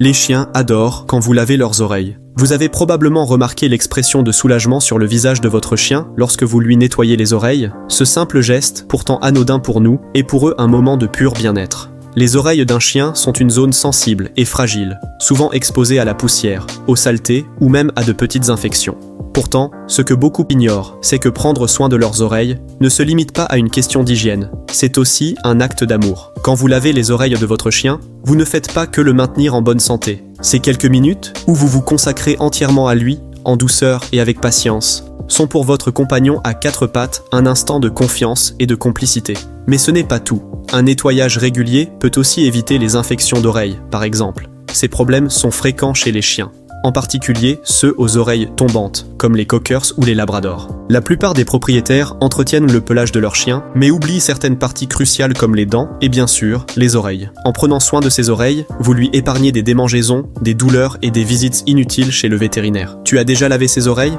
Les chiens adorent quand vous lavez leurs oreilles. Vous avez probablement remarqué l'expression de soulagement sur le visage de votre chien lorsque vous lui nettoyez les oreilles. Ce simple geste, pourtant anodin pour nous, est pour eux un moment de pur bien-être. Les oreilles d'un chien sont une zone sensible et fragile, souvent exposée à la poussière, aux saletés ou même à de petites infections. Pourtant, ce que beaucoup ignorent, c'est que prendre soin de leurs oreilles ne se limite pas à une question d'hygiène, c'est aussi un acte d'amour. Quand vous lavez les oreilles de votre chien, vous ne faites pas que le maintenir en bonne santé. Ces quelques minutes, où vous vous consacrez entièrement à lui, en douceur et avec patience, sont pour votre compagnon à quatre pattes un instant de confiance et de complicité. Mais ce n'est pas tout. Un nettoyage régulier peut aussi éviter les infections d'oreilles, par exemple. Ces problèmes sont fréquents chez les chiens, en particulier ceux aux oreilles tombantes, comme les cockers ou les labradors. La plupart des propriétaires entretiennent le pelage de leurs chiens, mais oublient certaines parties cruciales comme les dents et bien sûr, les oreilles. En prenant soin de ses oreilles, vous lui épargnez des démangeaisons, des douleurs et des visites inutiles chez le vétérinaire. Tu as déjà lavé ses oreilles ?